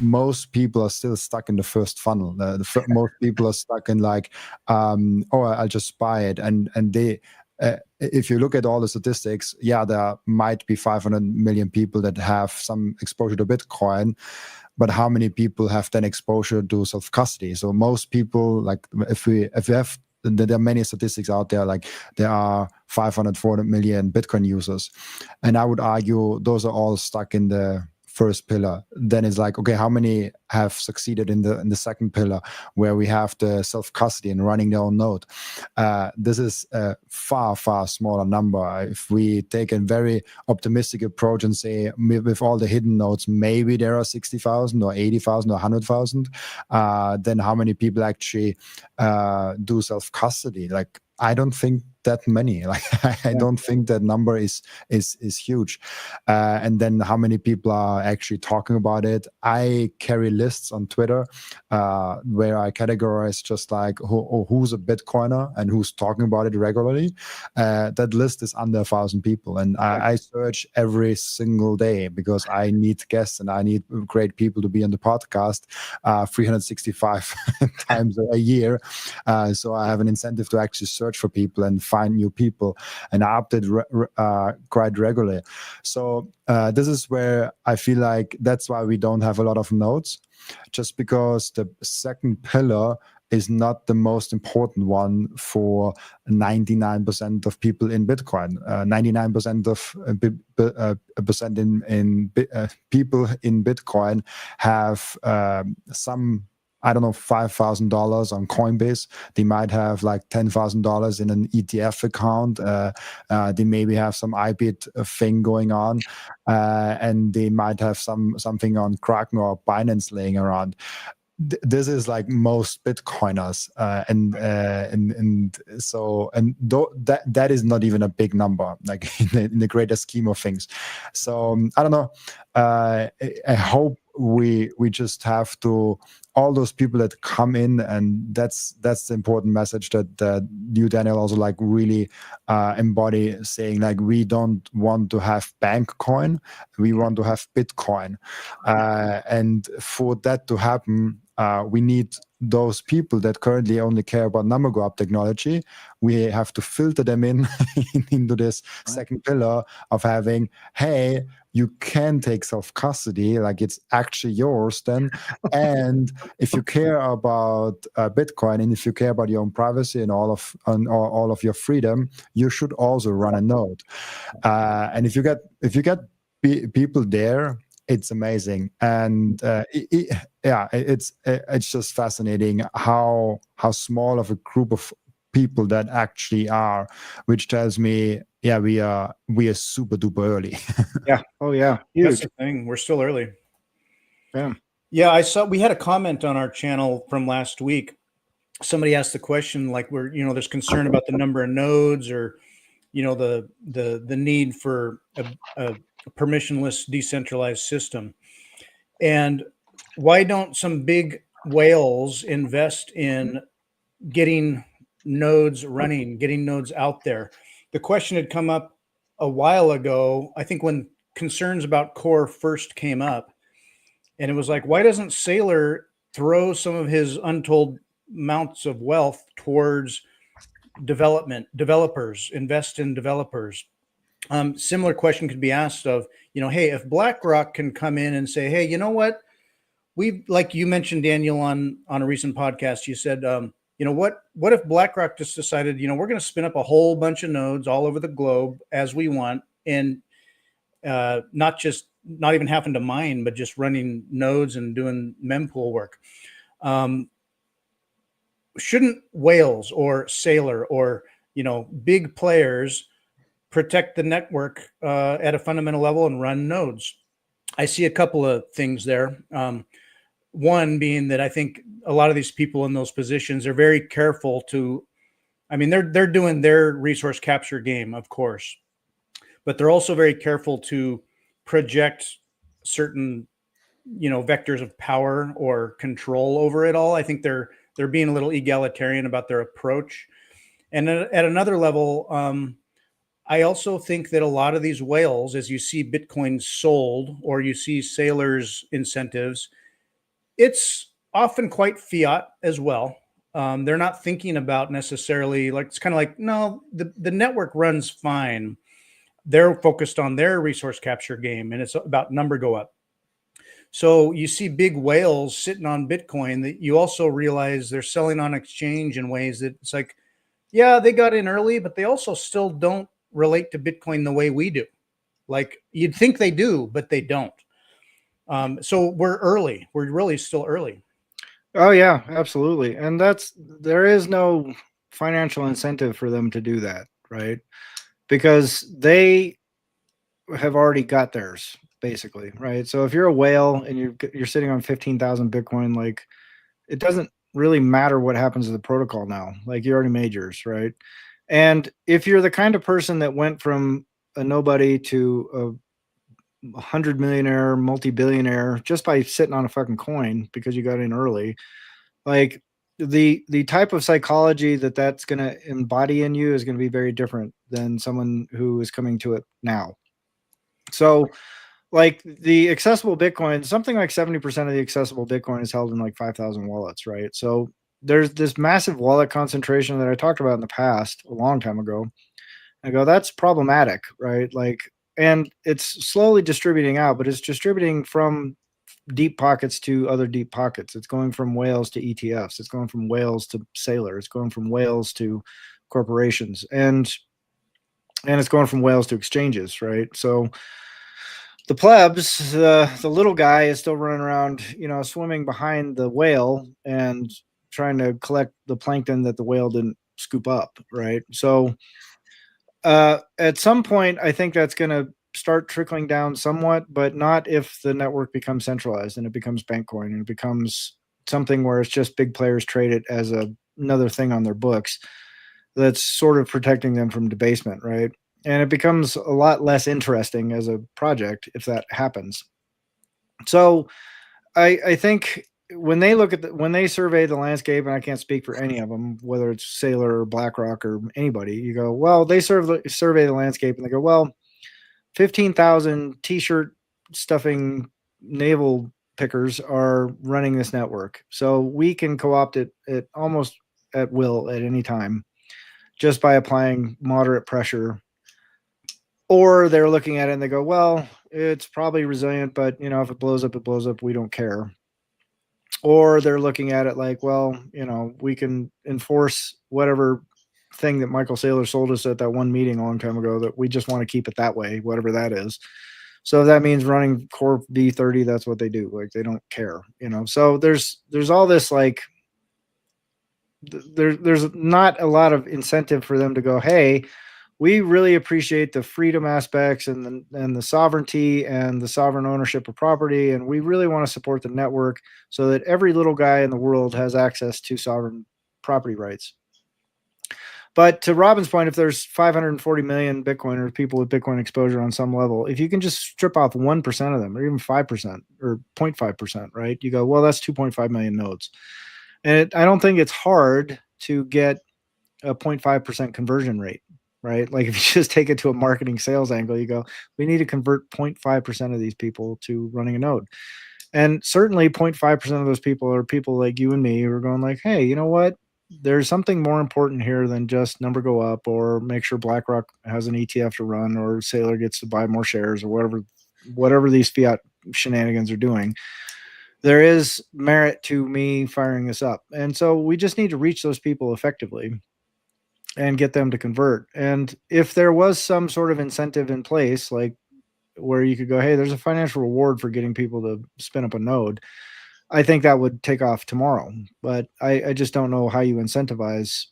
most people are still stuck in the first funnel. Most people are stuck in like, oh, I'll just buy it, and they. If you look at all the statistics, yeah, there might be 500 million people that have some exposure to Bitcoin, but how many people have then exposure to self-custody? So most people, like if we have, there are many statistics out there, like there are 500, 400 million Bitcoin users. And I would argue those are all stuck in the first pillar. Then it's like, okay, how many have succeeded in the second pillar, where we have the self-custody and running their own node? This is a far smaller number. If we take a very optimistic approach and say, with all the hidden nodes, maybe there are 60,000 or 80,000 or 100,000, then how many people actually do self-custody? Like, I don't think that many. Like, I don't think that number is huge. And then how many people are actually talking about it? I carry lists on Twitter where I categorize just like who's a Bitcoiner and who's talking about it regularly. That list is under 1,000 people, and I search every single day because I need guests and I need great people to be on the podcast 365 times a year. So I have an incentive to actually search for people and find new people, and I update quite regularly. So this is where I feel like that's why we don't have a lot of nodes, just because the second pillar is not the most important one for 99% of people in Bitcoin. 99% of people in Bitcoin have some, I don't know, $5,000 on Coinbase. They might have like $10,000 in an ETF account. They maybe have some IBIT thing going on, and they might have something on Kraken or Binance laying around. This is like most Bitcoiners, that is not even a big number, like in the greater scheme of things. So I don't know. I hope we just have to, all those people that come in, and that's the important message that you, Daniel, also like really embody, saying like, we don't want to have bank coin, we want to have Bitcoin, and for that to happen, we need those people that currently only care about number graph technology. We have to filter them into this second pillar of having, hey, you can take self-custody, like it's actually yours then. And if you care about Bitcoin, and if you care about your own privacy and all of your freedom, you should also run a node. And if you get people there, it's amazing. And it's just fascinating how small of a group of people that actually are, which tells me, yeah, we are super duper early. Yeah. Oh yeah. Huge. That's the thing. We're still early. Yeah. Yeah. I saw we had a comment on our channel from last week. Somebody asked the question, like, there's concern about the number of nodes, or, the need for a permissionless decentralized system. And why don't some big whales invest in getting nodes running, getting nodes out there? The question had come up a while ago, I think, when concerns about Core first came up. And it was like, why doesn't Saylor throw some of his untold amounts of wealth towards developers, invest in developers? Similar question could be asked of, hey, if BlackRock can come in and say, hey, you know what? Like you mentioned, Daniel, on a recent podcast, you said, what if BlackRock just decided, we're going to spin up a whole bunch of nodes all over the globe as we want, and not even having to mine, but just running nodes and doing mempool work. Shouldn't whales or Saylor or, big players protect the network at a fundamental level and run nodes? I see a couple of things there. One being that I think a lot of these people in those positions are very careful to, they're doing their resource capture game, of course, but they're also very careful to project certain, vectors of power or control over it all. I think they're being a little egalitarian about their approach. And at another level, I also think that a lot of these whales, as you see Bitcoin sold or you see Saylor's incentives, It's often quite fiat as well. They're not thinking about necessarily like, it's kind of like, no, the network runs fine. They're focused on their resource capture game, and it's about number go up. So you see big whales sitting on Bitcoin that you also realize they're selling on exchange in ways that it's like, yeah, they got in early, but they also still don't relate to Bitcoin the way we do. Like you'd think they do, but they don't. So we're early. We're really still early. Oh yeah, absolutely. And there is no financial incentive for them to do that, right? Because they have already got theirs basically, right? So if you're a whale and you're sitting on 15,000 Bitcoin, like it doesn't really matter what happens to the protocol now. Like you already made yours, right? And if you're the kind of person that went from a nobody to a 100 millionaire, multi-billionaire just by sitting on a fucking coin because you got in early, like the type of psychology that's going to embody in you is going to be very different than someone who is coming to it now. So like the accessible Bitcoin, something like 70% of the accessible Bitcoin is held in like 5,000 wallets, right? So there's this massive wallet concentration that I talked about in the past a long time ago. I go, that's problematic, right? Like, and it's slowly distributing out, but it's distributing from deep pockets to other deep pockets. It's going from whales to ETFs. It's going from whales to Sailor. It's going from whales to corporations, and it's going from whales to exchanges, right? So the plebs, the little guy is still running around, swimming behind the whale and trying to collect the plankton that the whale didn't scoop up, right? So at some point, I think that's going to start trickling down somewhat, but not if the network becomes centralized and it becomes Bankcoin and it becomes something where it's just big players trade it as another thing on their books that's sort of protecting them from debasement, right? And it becomes a lot less interesting as a project if that happens. So I think when they look at when they survey the landscape, and I can't speak for any of them, whether it's Sailor or BlackRock or anybody, you go, well, they survey the landscape and they go, well, 15,000 t-shirt stuffing navel pickers are running this network. So we can co-opt it at almost at will at any time just by applying moderate pressure. Or they're looking at it and they go, well, it's probably resilient, but if it blows up, it blows up. We don't care. Or they're looking at it like, well, we can enforce whatever thing that Michael Saylor sold us at that one meeting a long time ago, that we just want to keep it that way, whatever that is. So if that means running core V30, that's what they do. Like they don't care, So there's all this like there's not a lot of incentive for them to go, hey, we really appreciate the freedom aspects and the sovereignty and the sovereign ownership of property, and we really want to support the network so that every little guy in the world has access to sovereign property rights. But to Robin's point, if there's 540 million Bitcoiners, people with Bitcoin exposure on some level, if you can just strip off 1% of them, or even 5% or 0.5%, right? You go, well, that's 2.5 million nodes. And I don't think it's hard to get a 0.5% conversion rate, right? Like if you just take it to a marketing sales angle, you go, we need to convert 0.5% of these people to running a node. And certainly 0.5% of those people are people like you and me who are going like, hey, you know what? There's something more important here than just number go up, or make sure BlackRock has an ETF to run, or Sailor gets to buy more shares, or whatever these fiat shenanigans are doing. There is merit to me firing this up. And so we just need to reach those people effectively and get them to convert. And if there was some sort of incentive in place, like where you could go, hey, there's a financial reward for getting people to spin up a node, I think that would take off tomorrow. But I just don't know how you incentivize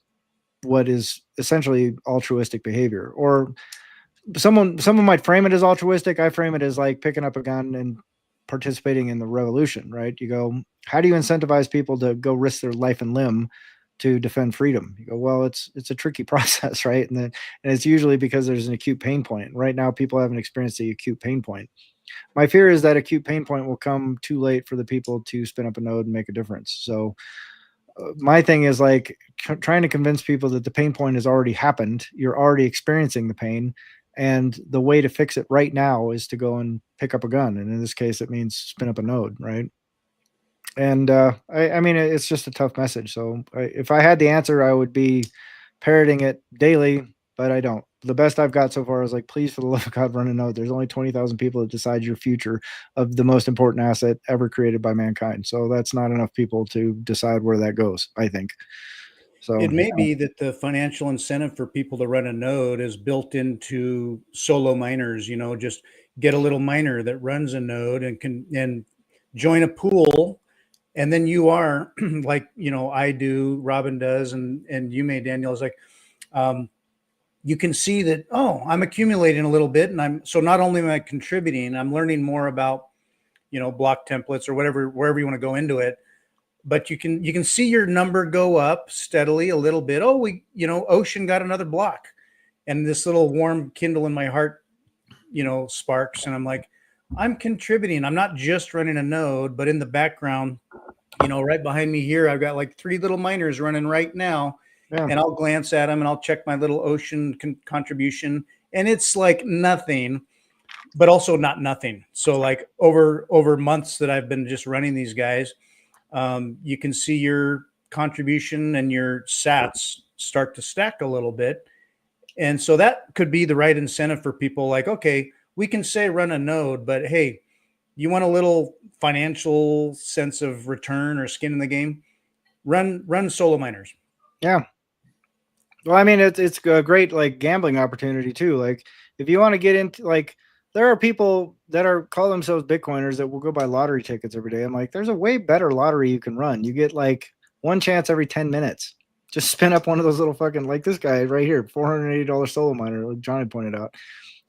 what is essentially altruistic behavior. Or someone might frame it as altruistic. I frame it as like picking up a gun and participating in the revolution, right? You go, how do you incentivize people to go risk their life and limb to defend freedom? You go, well, it's a tricky process, right? And it's usually because there's an acute pain point. Right now, people haven't experienced the acute pain point. My fear is that acute pain point will come too late for the people to spin up a node and make a difference. So my thing is like trying to convince people that the pain point has already happened. You're already experiencing the pain. And the way to fix it right now is to go and pick up a gun. And in this case, it means spin up a node, right? And I mean, it's just a tough message. So if I had the answer, I would be parroting it daily, but I don't. The best I've got so far is like, please, for the love of God, run a node. There's only 20,000 people that decide your future of the most important asset ever created by mankind. So that's not enough people to decide where that goes, I think. So It may be that the financial incentive for people to run a node is built into solo miners, just get a little miner that runs a node and join a pool. And then you are like, I do, Robin does, and you may, Daniel, is like, you can see that, oh, I'm accumulating a little bit. And so not only am I contributing, I'm learning more about, block templates or wherever you want to go into it. But you can see your number go up steadily a little bit. Oh, Ocean got another block, and this little warm kindle in my heart, sparks. And I'm like, I'm contributing. I'm not just running a node, but in the background, right behind me here, I've got like 3 little miners running right now. Yeah. And I'll glance at them and I'll check my little Ocean contribution, and it's like nothing, but also not nothing. So like over months that I've been just running these guys, you can see your contribution and your sats start to stack a little bit. And so that could be the right incentive for people. Like, okay, we can say run a node, but hey, you want a little financial sense of return or skin in the game? Run solo miners. Yeah. Well, I mean, it's a great like gambling opportunity too. Like if you want to get into like, there are people that call themselves Bitcoiners that will go buy lottery tickets every day. I'm like, there's a way better lottery you can run. You get like one chance every 10 minutes. Just spin up one of those little fucking, like this guy right here, $480 solo miner, like Johnny pointed out.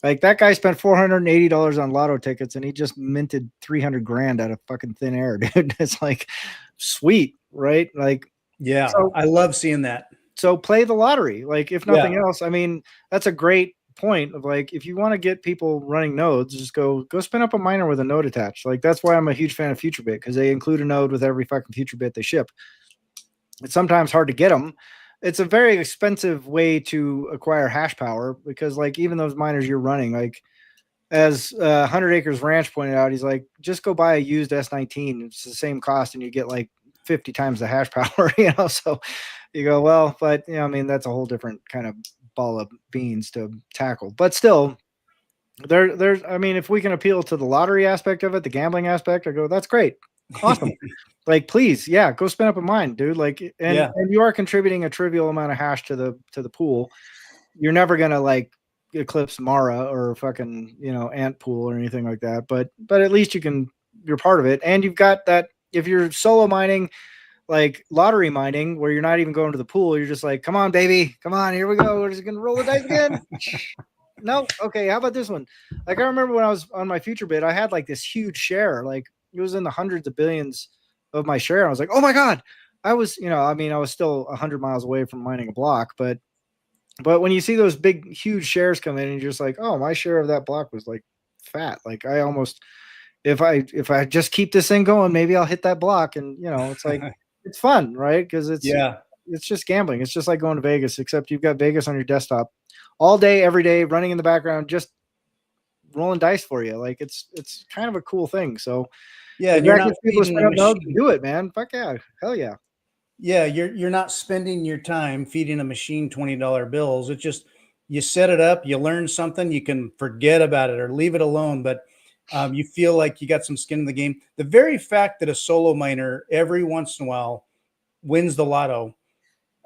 Like that guy spent $480 on lotto tickets and he just minted 300 grand out of fucking thin air, dude. It's like sweet, right? Like, yeah, so, I love seeing that. So play the lottery. Like if nothing else, I mean, that's a great point of like, if you want to get people running nodes, just go spin up a miner with a node attached. Like that's why I'm a huge fan of FutureBit, because they include a node with every fucking FutureBit they ship. It's sometimes hard to get them. It's a very expensive way to acquire hash power, because like even those miners you're running, like as 100 Acres Ranch pointed out, he's like, just go buy a used S19. It's the same cost and you get like 50 times the hash power, so you go, well, but I mean, that's a whole different kind of ball of beans to tackle. But still, there's, I mean, if we can appeal to the lottery aspect of it, the gambling aspect, I go, that's great. Awesome. Like, please, go spin up a mine, dude. Like, and you are contributing a trivial amount of hash to the pool. You're never going to like eclipse Mara or fucking, Ant Pool or anything like that. But at least you're part of it. And you've got that, if you're solo mining, like lottery mining, where you're not even going to the pool, you're just like, come on, baby, come on, here we go. We're just gonna roll the dice again. No, okay. How about this one? Like I remember when I was on my FutureBit, I had like this huge share, like it was in the hundreds of billions of my share. I was like, oh my god, I was, I mean, I was still 100 miles away from mining a block, but when you see those big, huge shares come in, and you're just like, oh, my share of that block was like fat. Like I almost, if I just keep this thing going, maybe I'll hit that block, and it's like. It's fun, right? Because it's just gambling. It's just like going to Vegas, except you've got Vegas on your desktop all day, every day, running in the background, just rolling dice for you. Like it's kind of a cool thing. So and you're not people do it, man. Fuck yeah, hell yeah. Yeah, you're not spending your time feeding a machine $20 bills. It's just you set it up, you learn something, you can forget about it or leave it alone, but you feel like you got some skin in the game. The very fact that a solo miner every once in a while wins the lotto,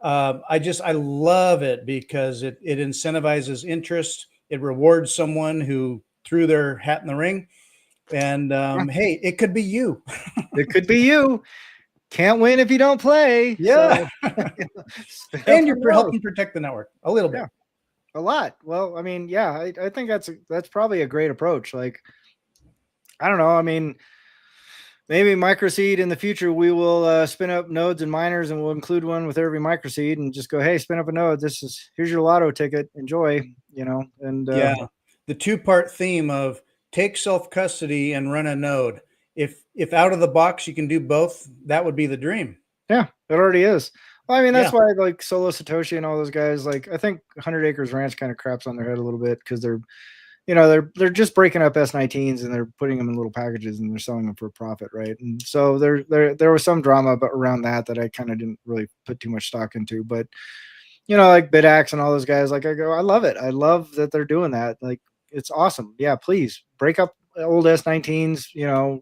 I love it, because it incentivizes interest. It rewards someone who threw their hat in the ring. And hey, it could be you. It could be you. Can't win if you don't play. Yeah. So, and you're helping protect the network a little bit. A lot. Well, I mean, I think that's probably a great approach. Like, I don't know. I mean, maybe MicroSeed in the future, we will spin up nodes and miners, and we'll include one with every MicroSeed and just go, hey, spin up a node. Here's your lotto ticket. Enjoy, and the 2-part theme of take self-custody and run a node. If out of the box you can do both, that would be the dream. Yeah, it already is. Well, I mean, that's why like Solo Satoshi and all those guys, like I think 100 Acres Ranch kind of craps on their head a little bit, because they're they're just breaking up S19s and they're putting them in little packages and they're selling them for profit, right? And so there was some drama around that I kind of didn't really put too much stock into. But like Bidax and all those guys, like I love it. I love that they're doing that. Like it's awesome. Yeah, please break up old S19s.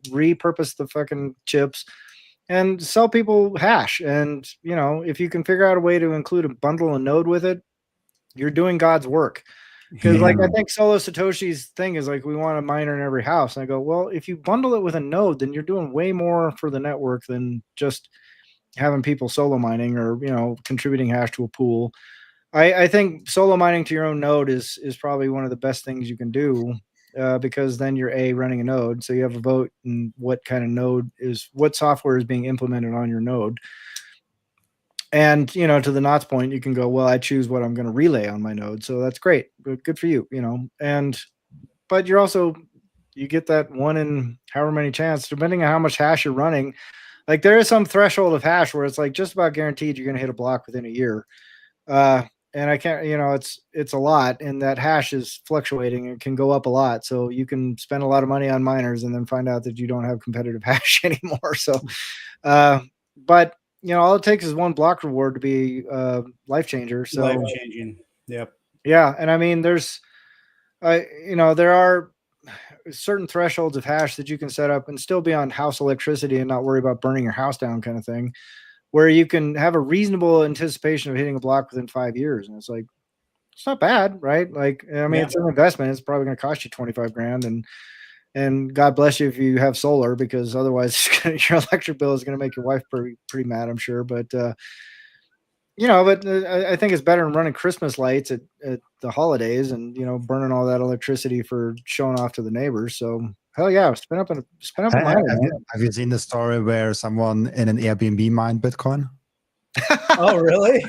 Repurpose the fucking chips and sell people hash. And if you can figure out a way to include a bundle and node with it, you're doing God's work. Because like I think Solo Satoshi's thing is like we want a miner in every house. And I go, well, if you bundle it with a node, then you're doing way more for the network than just having people solo mining or contributing hash to a pool. I think solo mining to your own node is probably one of the best things you can do, because then you're running a node, so you have a vote in what kind of node what software is being implemented on your node. And to the Knott's point, you can go, well, I choose what I'm going to relay on my node, so that's great, good for you, but you're also you get that one in however many chance, depending on how much hash you're running. Like there is some threshold of hash where it's like just about guaranteed you're going to hit a block within a year. And I can't, it's a lot, and that hash is fluctuating. It can go up a lot. So you can spend a lot of money on miners and then find out that you don't have competitive hash anymore. So, but all it takes is one block reward to be life changer. So life changing. Yep. Yeah. And I mean, there are certain thresholds of hash that you can set up and still be on house electricity and not worry about burning your house down kind of thing, where you can have a reasonable anticipation of hitting a block within 5 years. And it's like, it's not bad, right? Like, I mean, It's an investment. It's probably going to cost you 25 grand, and God bless you if you have solar, because otherwise your electric bill is going to make your wife pretty mad, I'm sure. But, I think it's better than running Christmas lights at the holidays and, burning all that electricity for showing off to the neighbors. So hell yeah, spin up a miner. Have you seen the story where someone in an Airbnb mined Bitcoin? Oh, really?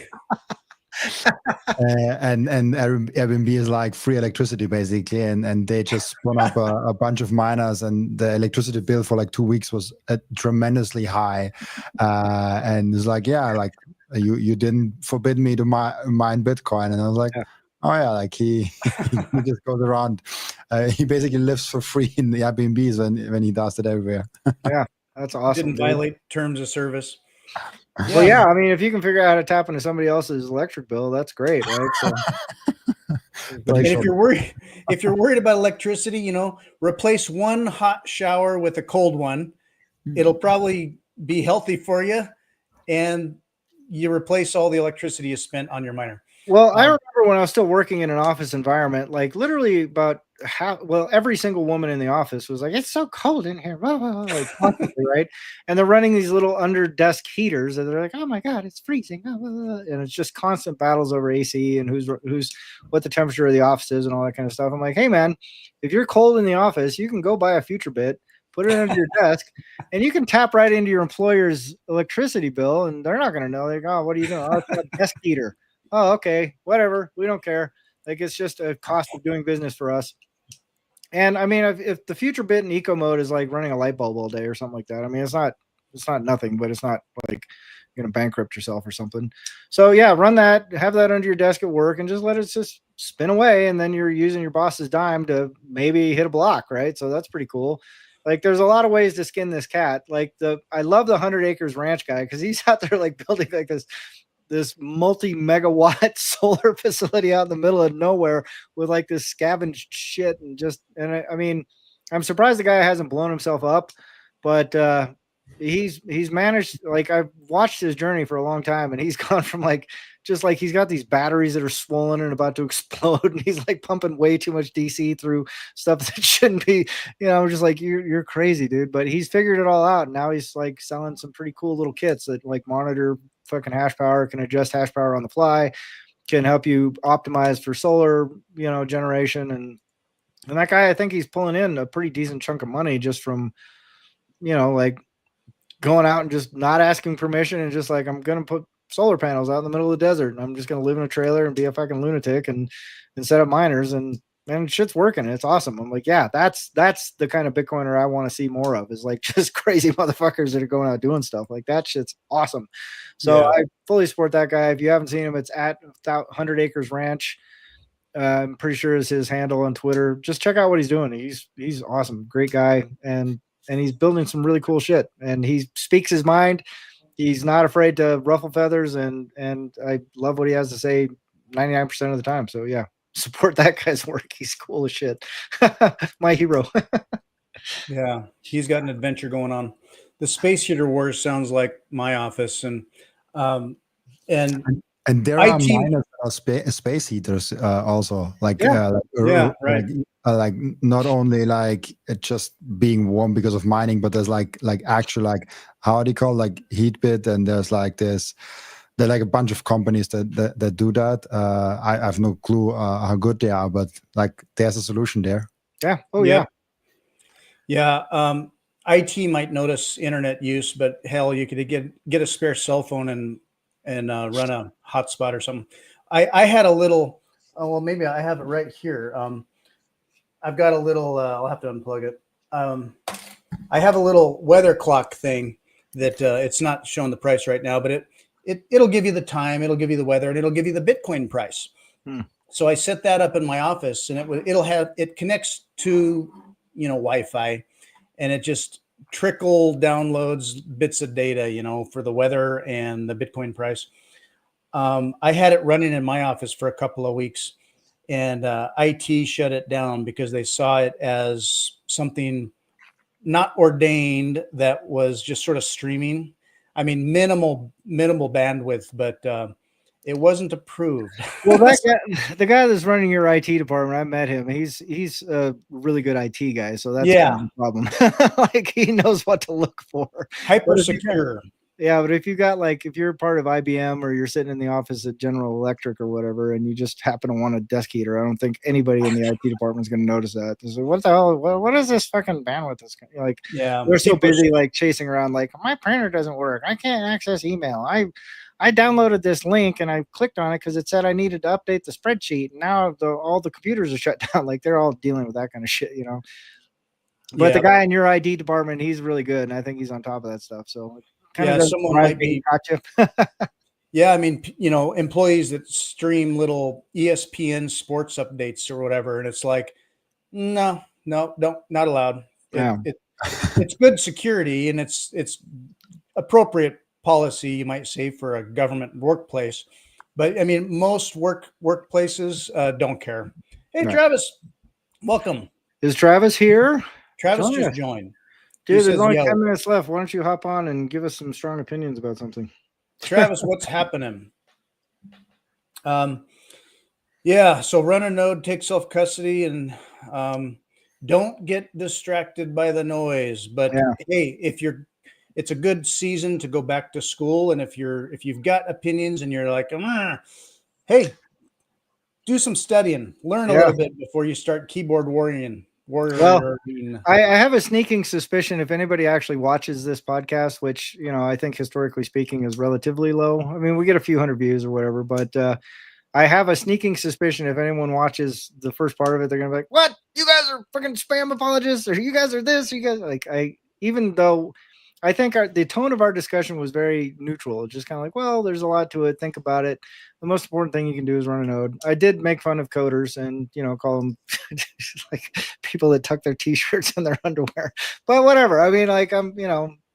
And Airbnb is like free electricity basically, and they just spun up a bunch of miners, and the electricity bill for like 2 weeks was tremendously high, and it's like, yeah, like you didn't forbid me to mine Bitcoin. And I was like, oh yeah, like he just goes around, he basically lives for free in the Airbnbs when he does it everywhere. Yeah, that's awesome. Didn't violate terms of service. Well, yeah, I mean, if you can figure out how to tap into somebody else's electric bill, that's great, right? So, but if you're worried about electricity, replace one hot shower with a cold one. It'll probably be healthy for you, and you replace all the electricity you spent on your miner. Well, I remember when I was still working in an office environment, like literally about every single woman in the office was like, it's so cold in here, like constantly, right? And they're running these little under desk heaters, and they're like, oh my God, it's freezing. And it's just constant battles over AC and who's what the temperature of the office is and all that kind of stuff. I'm like, hey man, if you're cold in the office, you can go buy a future bit, put it under your desk, and you can tap right into your employer's electricity bill, and they're not going to know. Like, oh, what are you doing? Oh, it's a desk heater. Oh, okay, whatever. We don't care. Like, it's just a cost of doing business for us. And I mean, if the future bit in eco mode is like running a light bulb all day or something like that, I mean, it's not nothing, but it's not like you're going to bankrupt yourself or something. So yeah, run that, have that under your desk at work, and just let it just spin away. And then you're using your boss's dime to maybe hit a block, right? So that's pretty cool. Like, there's a lot of ways to skin this cat. Like I love the 100 acres ranch guy, because he's out there like building like this multi-megawatt solar facility out in the middle of nowhere with like this scavenged shit and I mean, I'm surprised the guy hasn't blown himself up, but he's managed. Like, I've watched his journey for a long time, and he's gone from like just like he's got these batteries that are swollen and about to explode, and he's like pumping way too much DC through stuff that shouldn't be. Just like you're crazy, dude. But he's figured it all out, and now he's like selling some pretty cool little kits that like monitor fucking hash power, can adjust hash power on the fly, can help you optimize for solar, generation. And that guy, I think he's pulling in a pretty decent chunk of money just from, like going out and just not asking permission and just like, I'm going to put solar panels out in the middle of the desert, and I'm just going to live in a trailer and be a fucking lunatic and set up miners, and shit's working. It's awesome. I'm like, yeah, that's the kind of Bitcoiner I want to see more of, is like just crazy motherfuckers that are going out doing stuff like that. Shit's awesome. So yeah. I fully support that guy. If you haven't seen him, it's at 100 Acres Ranch. I'm pretty sure is his handle on Twitter. Just check out what he's doing. He's awesome, great guy, and he's building some really cool shit. And he speaks his mind. He's not afraid to ruffle feathers, and I love what he has to say 99% of the time. So yeah, support that guy's work. He's cool as shit. My hero. Yeah, he's got an adventure going on. The Space Heater Wars sounds like my office, and there are IT minor space heaters also, like Yeah. Yeah, right. like not only like it just being warm because of mining, but there's like actual, like, how do you call, like, heat bit, and there's like this. There are like a bunch of companies that do that. I have no clue how good they are, but like there's a solution there. Yeah. Oh yeah. Yeah. IT might notice internet use, but hell, you could get a spare cell phone and run a hotspot or something. I had a little. Oh well, maybe I have it right here. I've got a little. I'll have to unplug it. I have a little weather clock thing that it's not showing the price right now, but it'll give you the time, it'll give you the weather, and it'll give you the Bitcoin price. So I set that up in my office, and it connects to Wi-Fi, and it just downloads bits of data, for the weather and the Bitcoin price. I had it running in my office for a couple of weeks, and IT shut it down because they saw it as something not ordained that was just sort of streaming. I mean, minimal bandwidth, but it wasn't approved. Well, the guy that's running your IT department, I met him. He's a really good IT guy, so that's kind of the problem. Like, he knows what to look for. Hyper secure. Yeah, but if you're part of IBM, or you're sitting in the office at General Electric or whatever, and you just happen to want a desk heater, I don't think anybody in the IT department is going to notice that. So what the hell? What is this fucking bandwidth? Like, we're so busy like chasing around, like, my printer doesn't work, I can't access email. I downloaded this link and I clicked on it because it said I needed to update the spreadsheet. And now all the computers are shut down. Like, they're all dealing with that kind of shit, But the guy in your ID department, he's really good, and I think he's on top of that stuff. So someone might be. Yeah, I mean, employees that stream little ESPN sports updates or whatever, and it's like, no, not allowed. Yeah. It's good security, and it's appropriate policy, you might say, for a government workplace. But I mean, most workplaces don't care. Hey, no. Travis, welcome. Is Travis here? Travis just joined. Dude, there's only 10 minutes left. Why don't you hop on and give us some strong opinions about something? Travis, what's happening? So run a node, take self-custody, and don't get distracted by the noise. But hey, it's a good season to go back to school. And if you've got opinions and you're like, hey, do some studying, learn a little bit before you start keyboard warrior. Well, I have a sneaking suspicion, if anybody actually watches this podcast, which, I think historically speaking is relatively low. I mean, we get a few hundred views or whatever, but I have a sneaking suspicion if anyone watches the first part of it, they're going to be like, what? You guys are fucking spam apologists, or you guys are this, you guys even though I think the tone of our discussion was very neutral. It's just kind of like, well, there's a lot to it. Think about it. The most important thing you can do is run a node. I did make fun of coders and, call them like people that tuck their t-shirts in their underwear, but whatever. I mean,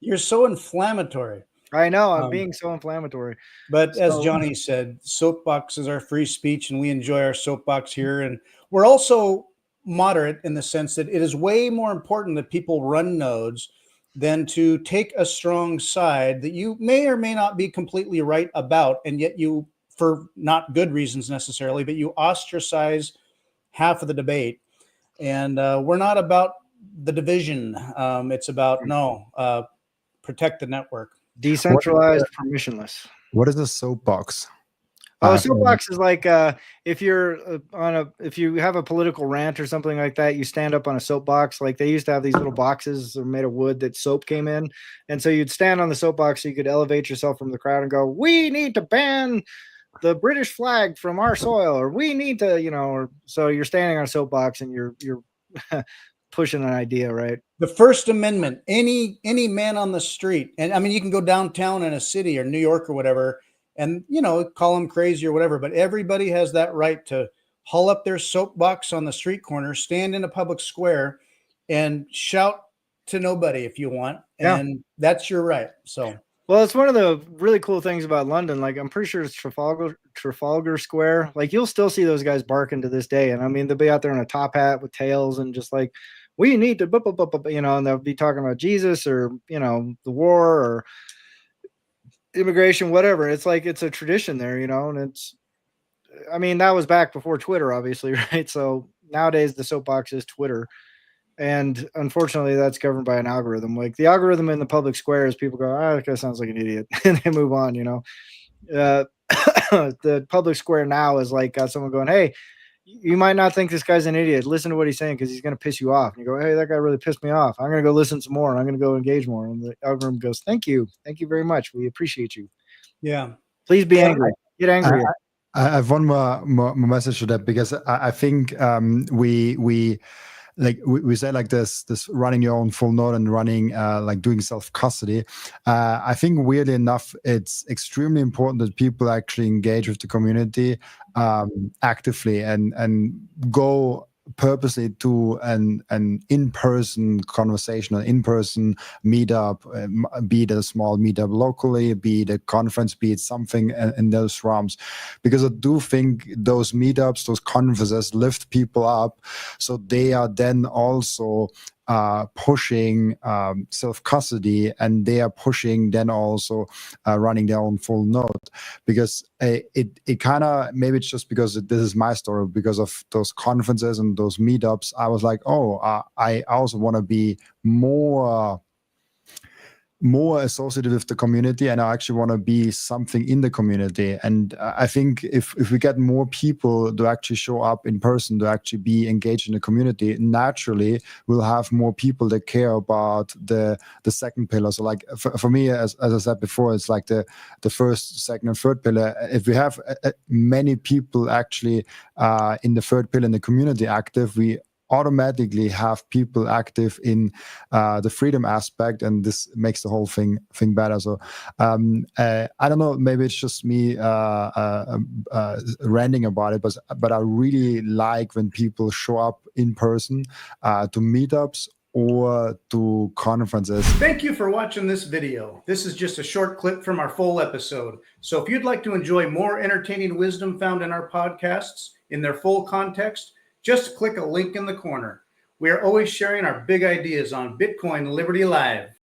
you're so inflammatory. I know I'm being so inflammatory, but as Johnny said, soapbox is our free speech, and we enjoy our soapbox here. And we're also moderate in the sense that it is way more important that people run nodes than to take a strong side that you may or may not be completely right about, and yet you, for not good reasons necessarily, but you ostracize half of the debate. And we're not about the division. It's about protect the network. Decentralized, permissionless. What is a soapbox? Oh, a soapbox is like if you have a political rant or something like that, you stand up on a soapbox. Like, they used to have these little boxes that were made of wood that soap came in, and so you'd stand on the soapbox so you could elevate yourself from the crowd and go, "We need to ban the British flag from our soil," or "We need to," so you're standing on a soapbox and you're pushing an idea, right? The First Amendment, any man on the street, and I mean, you can go downtown in a city or New York or whatever, and call them crazy or whatever, but everybody has that right to haul up their soapbox on the street corner, stand in a public square, and shout to nobody if you want. And that's your right. So, well, it's one of the really cool things about London. Like, I'm pretty sure it's Trafalgar Square. Like, you'll still see those guys barking to this day. And I mean, they'll be out there in a top hat with tails and just like, we need to, and they'll be talking about Jesus or, the war or immigration, whatever. It's like, it's a tradition there, and I mean, that was back before Twitter, obviously, right? So nowadays the soapbox is Twitter. And unfortunately, that's governed by an algorithm. Like the algorithm in the public square is people go, that guy sounds like an idiot. And they move on, The public square now is like someone going, hey, you might not think this guy's an idiot. Listen to what he's saying because he's going to piss you off. And you go, hey, that guy really pissed me off. I'm going to go listen some more and I'm going to go engage more. And the algorithm goes, thank you. Thank you very much. We appreciate you. Yeah. Please be angry. Get angry. I have one more message to that, because I think we say like this running your own full node and running like doing self-custody. I think weirdly enough, it's extremely important that people actually engage with the community actively and go purposely to an in-person conversation, an in-person meetup, be it a small meetup locally, be it a conference, be it something in those realms, because I do think those meetups, those conferences lift people up, so they are then also pushing self-custody, and they are pushing then also running their own full node, because it kind of, maybe it's just because this is my story, because of those conferences and those meetups, I was like, I also want to be more associated with the community, and I actually want to be something in the community. And I think if we get more people to actually show up in person, to actually be engaged in the community, naturally we'll have more people that care about the second pillar. So like for me, as I said before, it's like the first, second, and third pillar. If we have many people actually in the third pillar in the community active, we automatically have people active in the freedom aspect, and this makes the whole thing better. So I don't know, maybe it's just me ranting about it, but I really like when people show up in person to meetups or to conferences. Thank you for watching this video. This is just a short clip from our full episode. So if you'd like to enjoy more entertaining wisdom found in our podcasts in their full context, just click a link in the corner. We are always sharing our big ideas on Bitcoin Liberty Live.